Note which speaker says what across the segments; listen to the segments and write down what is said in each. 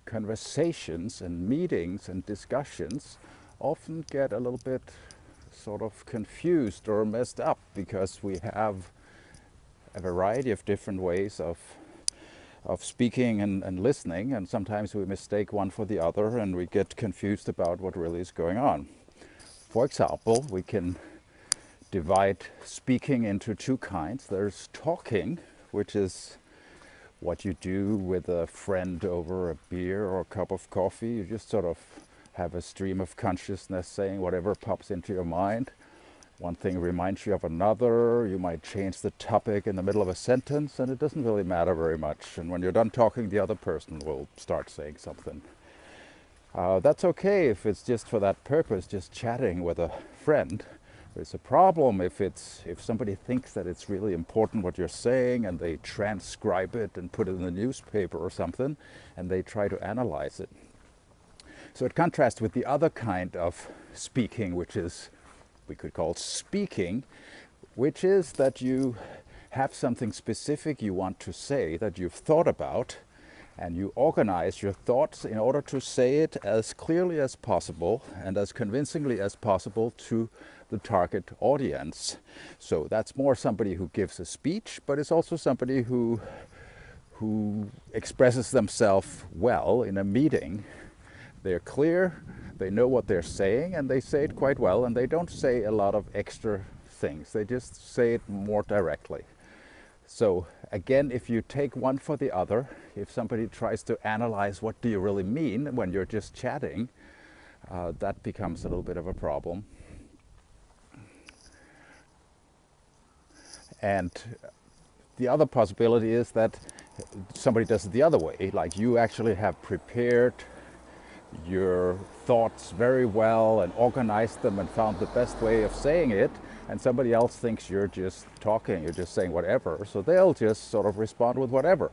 Speaker 1: conversations and meetings and discussions often get a little bit sort of confused or messed up because we have a variety of different ways of speaking and listening, and sometimes we mistake one for the other and we get confused about what really is going on. For example, we can divide speaking into two kinds. There's talking, which is what you do with a friend over a beer or a cup of coffee. You just sort of have a stream of consciousness saying whatever pops into your mind. One thing reminds you of another. You might change the topic in the middle of a sentence, and it doesn't really matter very much. And when you're done talking, the other person will start saying something. That's okay if it's just for that purpose, just chatting with a friend. There's a problem if somebody thinks that it's really important what you're saying and they transcribe it and put it in the newspaper or something and they try to analyze it. So it contrasts with the other kind of speaking, which is we could call speaking, which is that you have something specific you want to say that you've thought about, and you organize your thoughts in order to say it as clearly as possible and as convincingly as possible to the target audience. So that's more somebody who gives a speech, but it's also somebody who expresses themselves well in a meeting. They're clear, they know what they're saying, and they say it quite well, and they don't say a lot of extra things. They just say it more directly. So again, if you take one for the other, if somebody tries to analyze what do you really mean when you're just chatting, that becomes a little bit of a problem. And the other possibility is that somebody does it the other way, like you actually have prepared your thoughts very well and organized them and found the best way of saying it, and somebody else thinks you're just talking, you're just saying whatever, so they'll just sort of respond with whatever.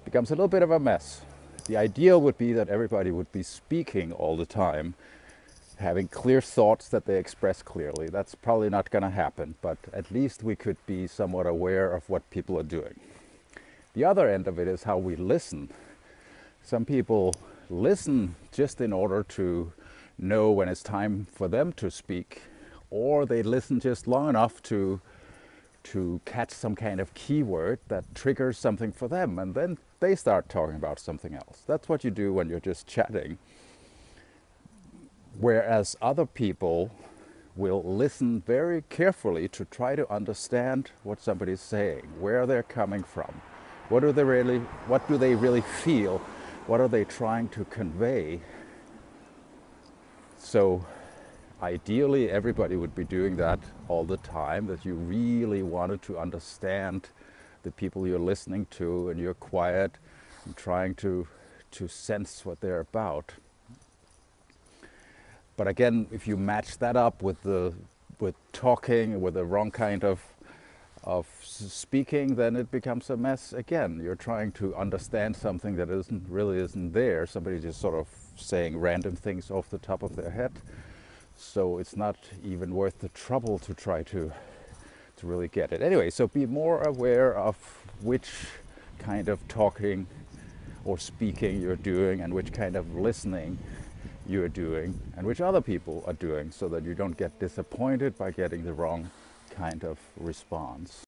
Speaker 1: Becomes a little bit of a mess. The ideal would be that everybody would be speaking all the time, having clear thoughts that they express clearly. That's probably not going to happen, but at least we could be somewhat aware of what people are doing. The other end of it is how we listen. Some people listen just in order to know when it's time for them to speak, or they listen just long enough to catch some kind of keyword that triggers something for them, and then they start talking about something else. That's what you do when you're just chatting. Whereas other people will listen very carefully to try to understand what somebody's saying, where they're coming from, what do they really feel, what are they trying to convey. So ideally everybody would be doing that all the time, that you really wanted to understand the people you're listening to, and you're quiet and trying to sense what they're about. But again, if you match that up with talking, with the wrong kind of speaking, then it becomes a mess again. You're trying to understand something that really isn't there. Somebody just sort of saying random things off the top of their head. So it's not even worth the trouble to try to really get it. Anyway, so be more aware of which kind of talking or speaking you're doing, and which kind of listening you're doing, and which other people are doing, so that you don't get disappointed by getting the wrong kind of response.